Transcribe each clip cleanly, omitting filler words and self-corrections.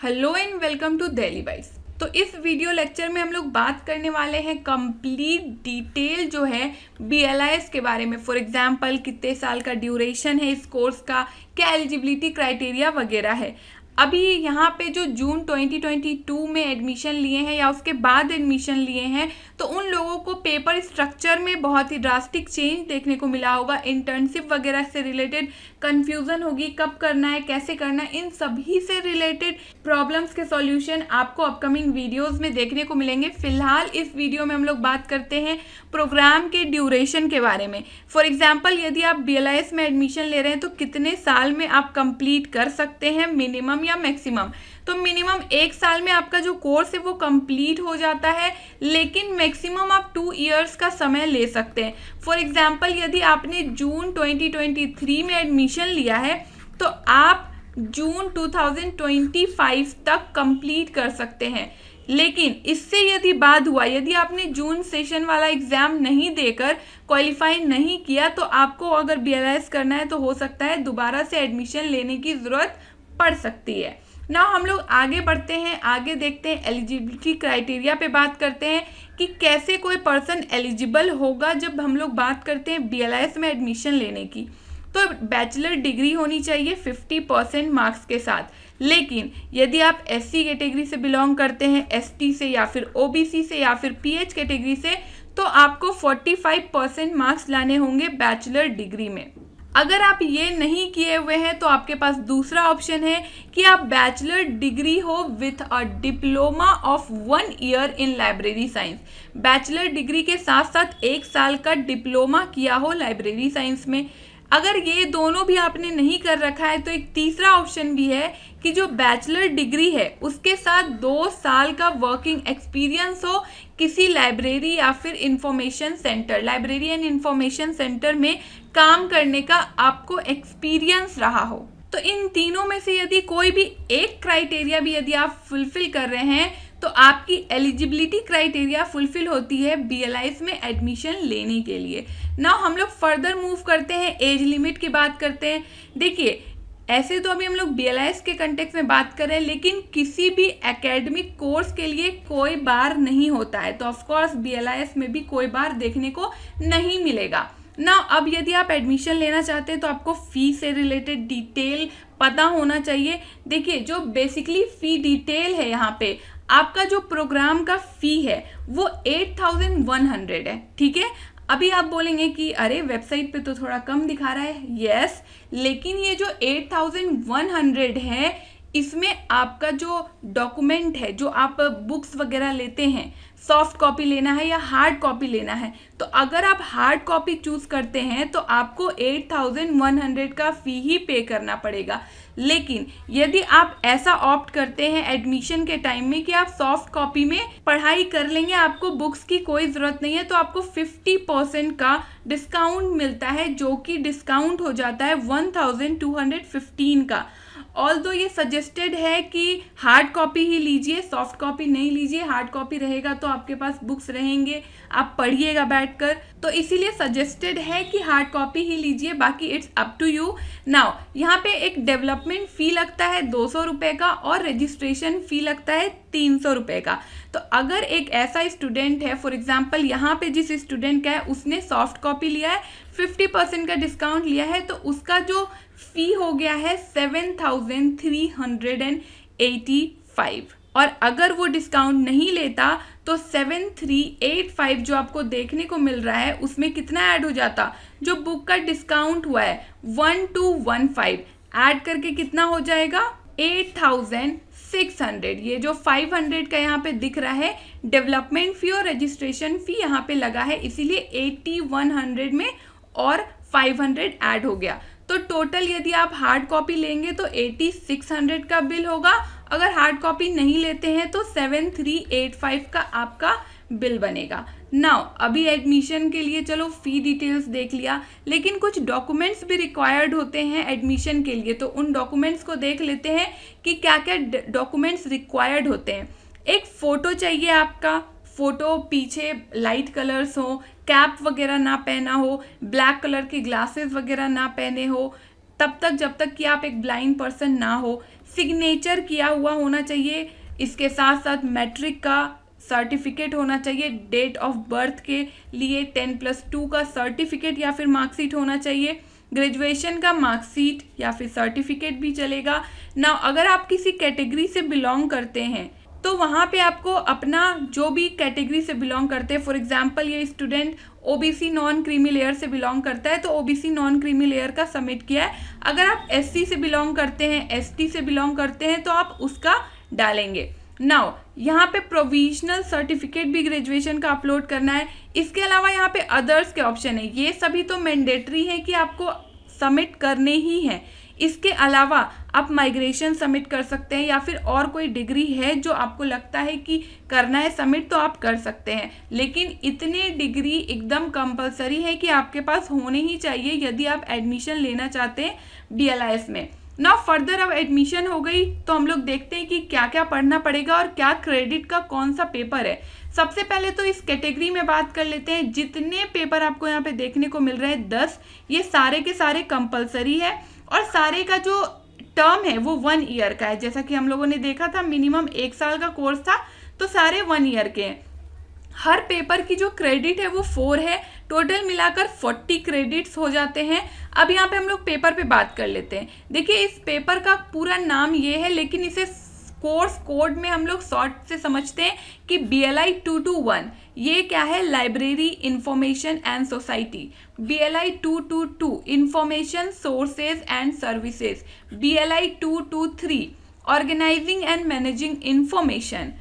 Hello and welcome to Daily Wise. तो इस video lecture में हम लोग बात करने वाले हैं कंप्लीट डिटेल जो है BLIS के बारे में। फॉर एग्जांपल कितने साल का ड्यूरेशन है इस कोर्स का, क्या एलिजिबिलिटी क्राइटेरिया वगैरह है। अभी यहाँ पे जो जून 2022 में एडमिशन लिए हैं या उसके बाद एडमिशन लिए हैं तो उन लोगों को पेपर स्ट्रक्चर में बहुत ही ड्रास्टिक चेंज देखने को मिला होगा। इंटर्नशिप वगैरह से रिलेटेड कंफ्यूजन होगी, कब करना है, कैसे करना है, इन सभी से रिलेटेड प्रॉब्लम्स के सॉल्यूशन आपको अपकमिंग वीडियोस में देखने को मिलेंगे। फिलहाल इस वीडियो में हम लोग बात करते हैं प्रोग्राम के ड्यूरेशन के बारे में। फॉर एग्जाम्पल यदि आप BLIS में एडमिशन ले रहे हैं तो कितने साल में आप कंप्लीट कर सकते हैं, मिनिमम या मैक्सिमम। तो मिनिमम 1 साल में आपका जो कोर्स है वो कंप्लीट हो जाता है, लेकिन मैक्सिमम आप 2 इयर्स का समय ले सकते हैं। फॉर एग्जाम्पल यदि आपने जून 2023 में एडमिशन लिया है तो आप जून 2025 तक कंप्लीट कर सकते हैं। लेकिन इससे यदि बाद हुआ, यदि आपने जून सेशन वाला एग्जाम नहीं देकर क्वालिफाई नहीं किया तो आपको अगर BLIS करना है तो हो सकता है दोबारा से एडमिशन लेने की ज़रूरत पड़ सकती है। ना हम लोग आगे बढ़ते हैं, आगे देखते हैं एलिजिबिलिटी क्राइटेरिया पे बात करते हैं कि कैसे कोई पर्सन एलिजिबल होगा। जब हम लोग बात करते हैं BLIS में एडमिशन लेने की तो बैचलर डिग्री होनी चाहिए 50% मार्क्स के साथ। लेकिन यदि आप SC कैटेगरी से बिलोंग करते हैं, ST से या फिर OBC से या फिर PH कैटेगरी से, तो आपको 45% मार्क्स लाने होंगे बैचलर डिग्री में। अगर आप ये नहीं किए हुए हैं तो आपके पास दूसरा ऑप्शन है कि आप बैचलर डिग्री हो with a diploma of 1 year in library science. Bachelor degree के साथ साथ 1 साल का डिप्लोमा किया हो लाइब्रेरी साइंस में। अगर ये दोनों भी आपने नहीं कर रखा है तो एक तीसरा ऑप्शन भी है कि जो बैचलर डिग्री है उसके साथ 2 साल का वर्किंग एक्सपीरियंस हो किसी लाइब्रेरी या फिर information centre, library and information centre में काम करने का आपको एक्सपीरियंस रहा हो। तो इन तीनों में से यदि कोई भी एक क्राइटेरिया भी यदि आप फुलफिल कर रहे हैं तो आपकी एलिजिबिलिटी क्राइटेरिया फुलफिल होती है BLIS में एडमिशन लेने के लिए। नाउ हम लोग फर्दर मूव करते हैं, एज लिमिट की बात करते हैं। देखिए ऐसे तो अभी हम लोग BLIS के कंटेक्स्ट में बात कर रहे हैं, लेकिन किसी भी एकेडमिक कोर्स के लिए कोई बार नहीं होता है, तो ऑफकोर्स BLIS में भी कोई बार देखने को नहीं मिलेगा ना। अब यदि आप एडमिशन लेना चाहते हैं तो आपको फ़ी से रिलेटेड डिटेल पता होना चाहिए। देखिए जो बेसिकली फ़ी डिटेल है यहाँ पे, आपका जो प्रोग्राम का फ़ी है वो 8100 है, ठीक है। अभी आप बोलेंगे कि अरे वेबसाइट पे तो थोड़ा कम दिखा रहा है। यस, लेकिन ये जो 8100 है इसमें आपका जो डॉक्यूमेंट है, जो आप बुक्स वगैरह लेते हैं, सॉफ्ट कॉपी लेना है या हार्ड कॉपी लेना है, तो अगर आप हार्ड कॉपी चूज़ करते हैं तो आपको 8100 का फ़ी ही पे करना पड़ेगा। लेकिन यदि आप ऐसा ऑप्ट करते हैं एडमिशन के टाइम में कि आप सॉफ्ट कॉपी में पढ़ाई कर लेंगे, आपको बुक्स की कोई ज़रूरत नहीं है, तो आपको 50% का डिस्काउंट मिलता है, जो कि डिस्काउंट हो जाता है 1215 का। ऑल्दो ये सजेस्टेड है कि हार्ड कॉपी ही लीजिए, सॉफ्ट कॉपी नहीं लीजिए। हार्ड कॉपी रहेगा तो आपके पास बुक्स रहेंगे, आप पढ़िएगा बैठकर, तो इसीलिए सजेस्टेड है कि हार्ड कॉपी ही लीजिए, बाकी it's up to you. Now यहाँ पे एक डेवलपमेंट फ़ी लगता है 200 रुपये का और रजिस्ट्रेशन फ़ी लगता है 300 रुपये का। तो अगर एक ऐसा स्टूडेंट है, फॉर एग्जांपल यहाँ पे जिस स्टूडेंट का है उसने सॉफ्ट कॉपी लिया है, 50% का डिस्काउंट लिया है, तो उसका जो फ़ी हो गया है 7385। और अगर वो डिस्काउंट नहीं लेता तो 7385 जो आपको देखने को मिल रहा है उसमें कितना ऐड हो जाता, जो बुक का डिस्काउंट हुआ है 1215 ऐड करके कितना हो जाएगा 8600। ये जो 500 का यहाँ पे दिख रहा है डेवलपमेंट फ़ी और रजिस्ट्रेशन फ़ी यहाँ पे लगा है, इसीलिए 8100 में और 500 ऐड हो गया। तो टोटल यदि आप हार्ड कॉपी लेंगे तो 8600 का बिल होगा, अगर हार्ड कॉपी नहीं लेते हैं तो 7385 का आपका बिल बनेगा। नाउ अभी एडमिशन के लिए चलो फ़ी डिटेल्स देख लिया, लेकिन कुछ डॉक्यूमेंट्स भी रिक्वायर्ड होते हैं एडमिशन के लिए, तो उन डॉक्यूमेंट्स को देख लेते हैं कि क्या क्या डॉक्यूमेंट्स रिक्वायर्ड होते हैं। एक फ़ोटो चाहिए आपका, फ़ोटो पीछे लाइट कलर्स हो, कैप वगैरह ना पहना हो, ब्लैक कलर के ग्लासेस वगैरह ना पहने हो, तब तक जब तक कि आप एक ब्लाइंड पर्सन ना हो। सिग्नेचर किया हुआ होना चाहिए, इसके साथ साथ मैट्रिक का सर्टिफिकेट होना चाहिए, डेट ऑफ बर्थ के लिए 10+2 का सर्टिफिकेट या फिर मार्कशीट होना चाहिए, ग्रेजुएशन का मार्कशीट या फिर सर्टिफिकेट भी चलेगा ना। अगर आप किसी कैटेगरी से बिलोंग करते हैं तो वहाँ पे आपको अपना जो भी कैटेगरी से बिलोंग करते हैं, फॉर एग्जांपल ये student OBC non creamy layer से बिलोंग करता है तो ओबीसी नॉन क्रीमी लेयर का सबमिट किया है। अगर आप एससी से बिलोंग करते हैं, एसटी से बिलोंग करते हैं तो आप उसका डालेंगे। नाउ यहाँ पे प्रोविजनल सर्टिफिकेट भी ग्रेजुएशन का अपलोड करना है। इसके अलावा यहाँ पे अदर्स के ऑप्शन है, ये सभी तो मैंडेटरी है कि आपको सबमिट करने ही हैं। इसके अलावा आप माइग्रेशन सबमिट कर सकते हैं या फिर और कोई डिग्री है जो आपको लगता है कि करना है सबमिट तो आप कर सकते हैं, लेकिन इतने डिग्री एकदम कंपलसरी है कि आपके पास होने ही चाहिए यदि आप एडमिशन लेना चाहते हैं BLIS में। ना फर्दर अब एडमिशन हो गई तो हम लोग देखते हैं कि क्या क्या पढ़ना पड़ेगा और क्या क्रेडिट का कौन सा पेपर है। सबसे पहले तो इस कैटेगरी में बात कर लेते हैं। जितने पेपर आपको यहाँ पे देखने को मिल रहे हैं 10, ये सारे के सारे कंपलसरी है और सारे का जो टर्म है वो 1 ईयर का है। जैसा कि हम लोगों ने देखा था मिनिमम 1 साल का कोर्स था तो सारे 1 ईयर के हैं। हर पेपर की जो क्रेडिट है वो 4 है, टोटल मिलाकर 40 क्रेडिट्स हो जाते हैं। अब यहाँ पे हम लोग पेपर पे बात कर लेते हैं। देखिए इस पेपर का पूरा नाम ये है, लेकिन इसे कोर्स कोड में हम लोग शॉर्ट से समझते हैं कि BLI 221। ये क्या है? Library information and society. BLI 222 information sources and services. BLI 223 organising and managing information.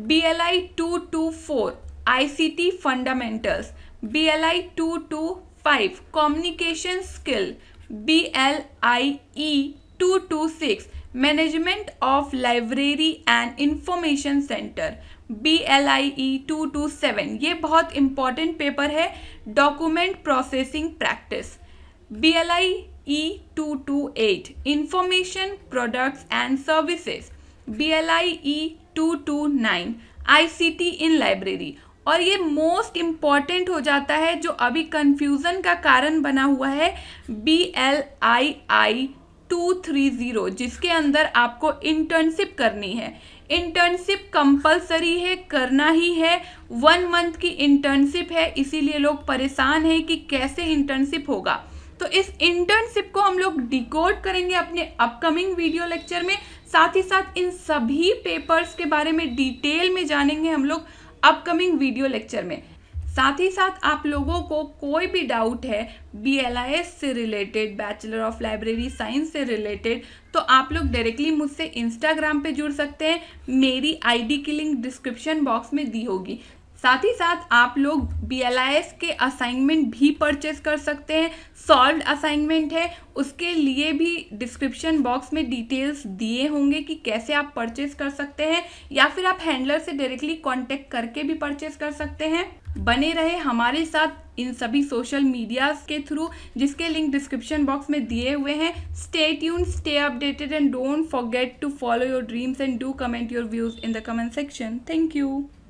BLI 224 ICT fundamentals. BLI 225 communication skill. BLIE 226 management of library and information centre. BLIE 227 ये बहुत इंपॉर्टेंट पेपर है, document processing practice. BLIE 228 information products and services. BLIE 229 ICT in library. और ये most important हो जाता है जो अभी कंफ्यूजन का कारण बना हुआ है, BLII 230 जिसके अंदर आपको इंटर्नशिप करनी है। इंटर्नशिप कंपलसरी है, करना ही है। 1 मंथ की इंटर्नशिप है, इसीलिए लोग परेशान हैं कि कैसे इंटर्नशिप होगा। तो इस इंटर्नशिप को हम लोग डिकोड करेंगे अपने अपकमिंग वीडियो लेक्चर में। साथ ही साथ इन सभी पेपर्स के बारे में डिटेल में जानेंगे हम लोग अपकमिंग वीडियो लेक्चर में। साथ ही साथ आप लोगों को कोई भी डाउट है BLIS से related, bachelor of library science से रिलेटेड, तो आप लोग डायरेक्टली मुझसे इंस्टाग्राम पे जुड़ सकते हैं। मेरी ID की लिंक डिस्क्रिप्शन बॉक्स में दी होगी। साथ ही साथ आप लोग BLIS के असाइनमेंट भी परचेस कर सकते हैं। सॉल्व्ड असाइनमेंट है, उसके लिए भी डिस्क्रिप्शन बॉक्स में डिटेल्स दिए होंगे कि कैसे आप परचेस कर सकते हैं, या फिर आप हैंडलर से डायरेक्टली कांटेक्ट करके भी परचेस कर सकते हैं। बने रहे हमारे साथ इन सभी सोशल मीडिया के थ्रू, जिसके लिंक डिस्क्रिप्शन बॉक्स में दिए हुए हैं। Stay tuned, stay updated and don't forget to follow your dreams and do comment your views in the comment section. Thank you.